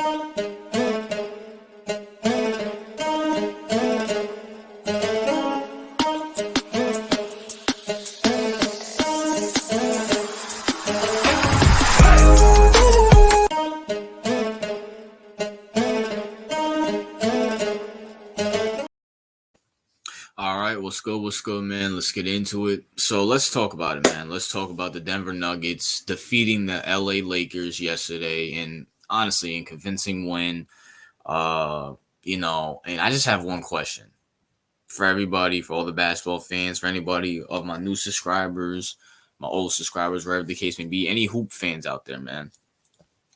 All right, what's good? What's good, man? Let's get into it. So let's talk about it, man. Let's talk about the Denver Nuggets defeating the LA Lakers yesterday, and honestly, in convincing win. Uh, and I just have one question for everybody, for all the basketball fans, for anybody of my new subscribers, my old subscribers, wherever the case may be, any hoop fans out there, man.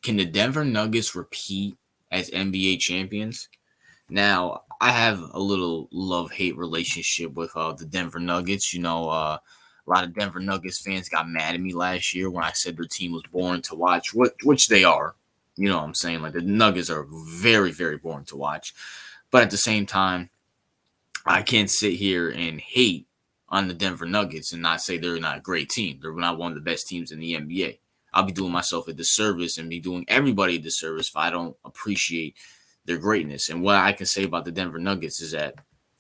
Can the Denver Nuggets repeat as NBA champions? Now, I have a little love-hate relationship with the Denver Nuggets. A lot of Denver Nuggets fans got mad at me last year when I said their team was boring to watch, which they are. You know what I'm saying? Like, the Nuggets are very, very boring to watch. But at the same time, I can't sit here and hate on the Denver Nuggets and not say they're not a great team. They're not one of the best teams in the NBA. I'll be doing myself a disservice and be doing everybody a disservice if I don't appreciate their greatness. And what I can say about the Denver Nuggets is that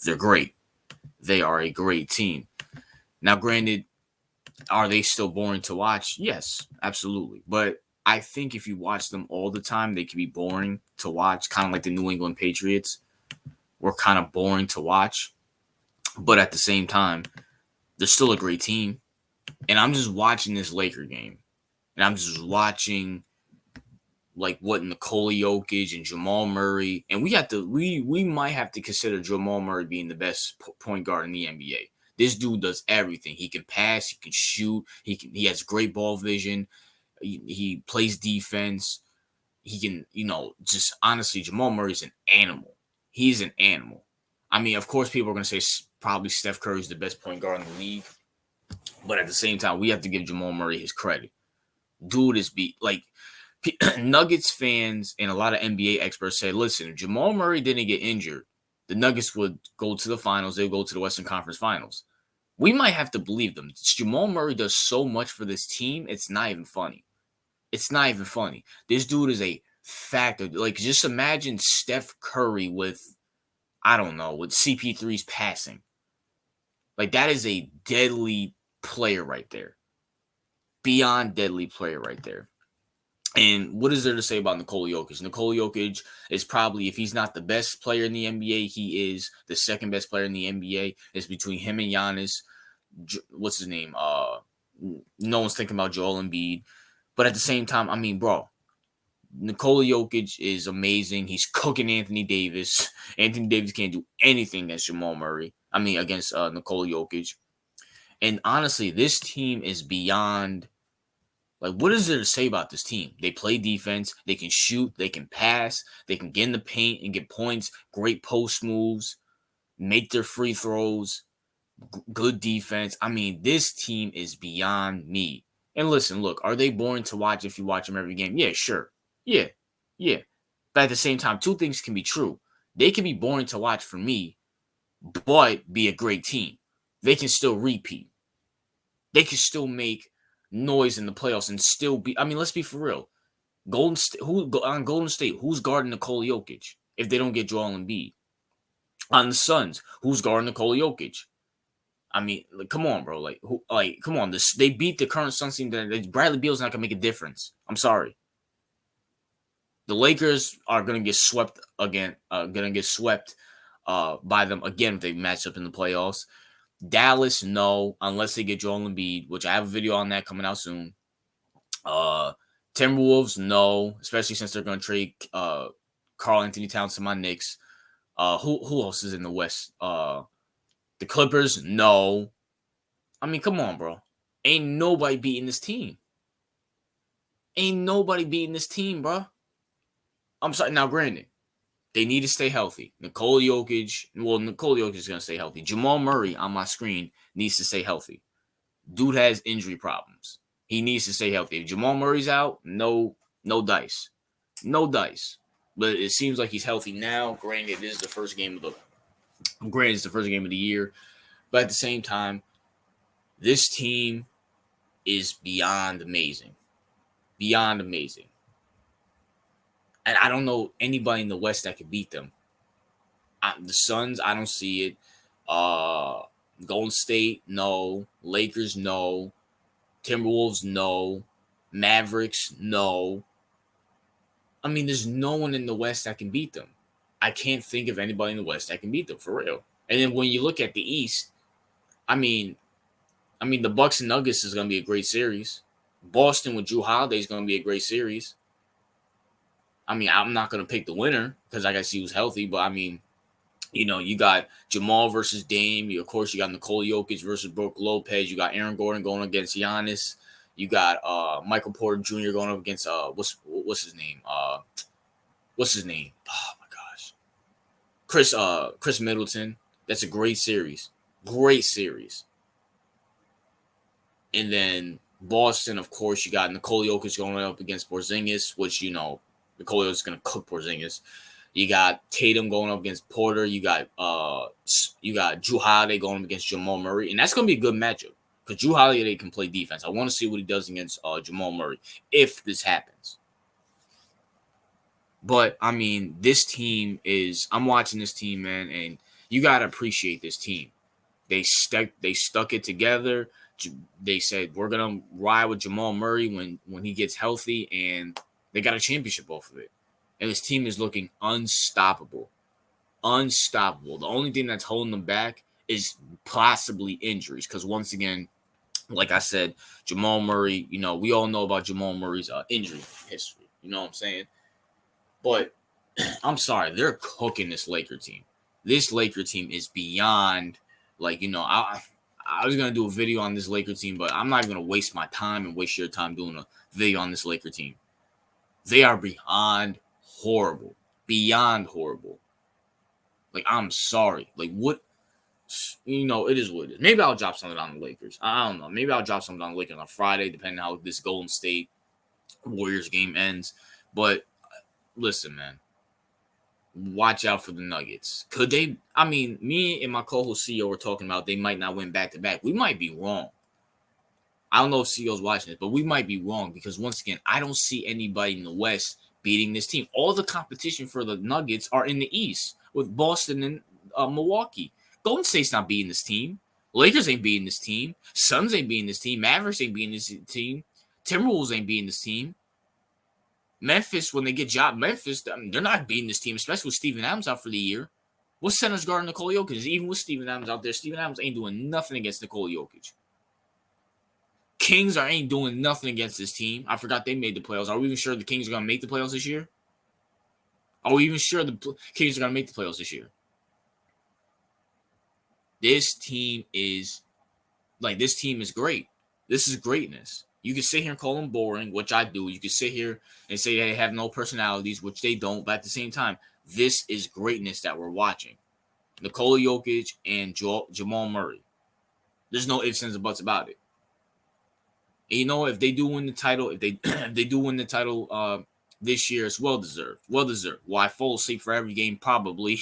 they're great. They are a great team. Now, granted, are they still boring to watch? Yes, absolutely. But I think if you watch them all the time, they can be boring to watch, kind of like the New England Patriots were kind of boring to watch. But at the same time, they're still a great team. And I'm just watching this Laker game. And I'm just watching like what Nikola Jokic and Jamal Murray, and we might have to consider Jamal Murray being the best point guard in the NBA. This dude does everything. He can pass, he can shoot, he has great ball vision, he plays defense. He can, just honestly, Jamal Murray's an animal. He's an animal. I mean, of course, people are going to say probably Steph Curry's the best point guard in the league, but at the same time, we have to give Jamal Murray his credit. Dude is Nuggets fans and a lot of NBA experts say, listen, if Jamal Murray didn't get injured, the Nuggets would go to the finals. They'll go to the Western Conference Finals. We might have to believe them. Jamal Murray does so much for this team, it's not even funny. It's not even funny. This dude is a factor. Like, just imagine Steph Curry with CP3's passing. Like, that is a deadly player right there. Beyond deadly player right there. And what is there to say about Nikola Jokic? Nikola Jokic is probably, if he's not the best player in the NBA, he is the second best player in the NBA. It's between him and Giannis. What's his name? No one's thinking about Joel Embiid. But at the same time, I mean, bro, Nikola Jokic is amazing. He's cooking Anthony Davis. Anthony Davis can't do anything against Jamal Murray. Against Nikola Jokic. And honestly, this team is beyond. Like, what is there to say about this team? They play defense. They can shoot. They can pass. They can get in the paint and get points. Great post moves. Make their free throws. Good defense. I mean, this team is beyond me. And listen, look, are they boring to watch if you watch them every game? Yeah, sure. Yeah. But at the same time, two things can be true. They can be boring to watch for me, but be a great team. They can still repeat. They can still make noise in the playoffs and still be. I mean, let's be for real. Golden State, who's guarding Nikola Jokic if they don't get Joel Embiid? On the Suns, who's guarding Nikola Jokic? I mean, come on, bro. Come on. They beat the current Suns team. Bradley Beal's not gonna make a difference. I'm sorry. The Lakers are gonna get swept again. By them again if they match up in the playoffs. Dallas, no, unless they get Joel Embiid, which I have a video on that coming out soon. Timberwolves, no, especially since they're going to trade Karl Anthony Towns to my Knicks. Who else is in the West? The Clippers, no. I mean, come on, bro. Ain't nobody beating this team. Bro. I'm sorry. Now, granted, they need to stay healthy. Nikola Jokic is going to stay healthy. Jamal Murray on my screen needs to stay healthy. Dude has injury problems. He needs to stay healthy. If Jamal Murray's out, no dice. No dice. But it seems like he's healthy now. Granted, this is the first game of the year. But at the same time, this team is beyond amazing. Beyond amazing. And I don't know anybody in the West that could beat them. The Suns, I don't see it. Uh, Golden State, no. Lakers, no. Timberwolves, no. Mavericks, no. I mean, there's no one in the West that can beat them. I can't think of anybody in the West that can beat them for real. And then when you look at the East, I mean, the Bucks and Nuggets is going to be a great series. Boston with Drew Holiday is going to be a great series. I mean, I'm not going to pick the winner because I guess he was healthy, but I mean, you got Jamal versus Dame. Of course, you got Nikola Jokic versus Brook Lopez. You got Aaron Gordon going against Giannis. You got Michael Porter Jr. going up against what's his name? What's his name? Oh my gosh, Chris Middleton. That's a great series. Great series. And then Boston, of course, you got Nikola Jokic going up against Porzingis, which Nikola Jokic is going to cook Porzingis. You got Tatum going up against Porter. You got Drew Holiday going up against Jamal Murray, and that's going to be a good matchup because Drew Holiday can play defense. I want to see what he does against Jamal Murray if this happens. But I mean, this team is. I'm watching this team, man, and you got to appreciate this team. They stuck it together. They said we're gonna ride with Jamal Murray when he gets healthy, and they got a championship off of it. And this team is looking unstoppable. Unstoppable. The only thing that's holding them back is possibly injuries. Because once again, like I said, Jamal Murray, we all know about Jamal Murray's injury history. You know what I'm saying? But I'm sorry, they're cooking this Laker team. This Laker team is beyond, I was going to do a video on this Laker team, but I'm not going to waste my time and waste your time doing a video on this Laker team. They are beyond horrible. Beyond horrible. I'm sorry. What? It is what it is. Maybe I'll drop something on the Lakers. I don't know. Maybe I'll drop something on the Lakers on Friday, depending on how this Golden State Warriors game ends. But listen, man. Watch out for the Nuggets. Could they? I mean, me and my co-host CEO were talking about they might not win back-to-back. We might be wrong. I don't know if CEO's watching this, but we might be wrong because, once again, I don't see anybody in the West beating this team. All the competition for the Nuggets are in the East with Boston and Milwaukee. Golden State's not beating this team. Lakers ain't beating this team. Suns ain't beating this team. Mavericks ain't beating this team. Timberwolves ain't beating this team. Memphis, when they get Memphis, they're not beating this team, especially with Steven Adams out for the year. What center's guarding Nikola Jokic? Even with Steven Adams out there, Steven Adams ain't doing nothing against Nikola Jokic. Kings ain't doing nothing against this team. I forgot they made the playoffs. Are we even sure the Kings are going to make the playoffs this year? Are we even sure the Kings are going to make the playoffs this year? This team is great. This is greatness. You can sit here and call them boring, which I do. You can sit here and say they have no personalities, which they don't. But at the same time, this is greatness that we're watching. Nikola Jokic and Jamal Murray. There's no ifs, ands, or buts about it. And if they do win the title, if they do win the title this year, it's well deserved. Well deserved. Will I fall asleep for every game? Probably.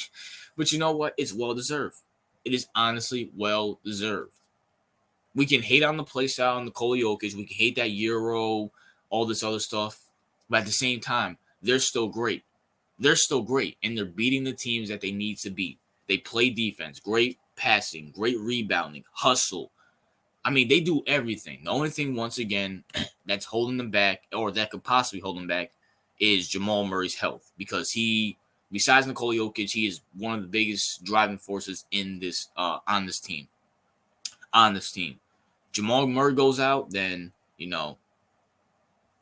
But you know what? It's well deserved. It is honestly well deserved. We can hate on the play style on Nikola Jokic. We can hate that Euro, all this other stuff. But at the same time, they're still great. They're still great. And they're beating the teams that they need to beat. They play defense, great passing, great rebounding, hustle. I mean, they do everything. The only thing, once again, that's holding them back, or that could possibly hold them back, is Jamal Murray's health. Because besides Nikola Jokic, he is one of the biggest driving forces in this on this team. Jamal Murray goes out, then,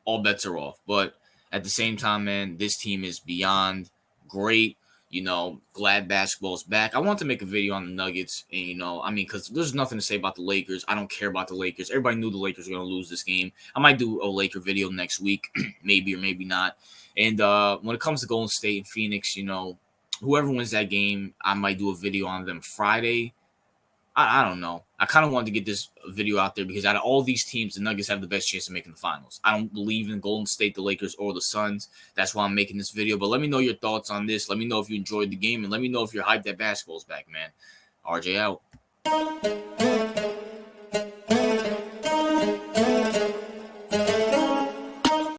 all bets are off. But at the same time, man, this team is beyond great. Glad basketball's back. I want to make a video on the Nuggets, and, because there's nothing to say about the Lakers. I don't care about the Lakers. Everybody knew the Lakers were going to lose this game. I might do a Laker video next week, maybe or maybe not. And when it comes to Golden State and Phoenix, whoever wins that game, I might do a video on them Friday. I don't know. I kind of wanted to get this video out there because out of all these teams, the Nuggets have the best chance of making the finals. I don't believe in Golden State, the Lakers, or the Suns. That's why I'm making this video. But let me know your thoughts on this. Let me know if you enjoyed the game, and let me know if you're hyped that basketball's back, man. RJ out.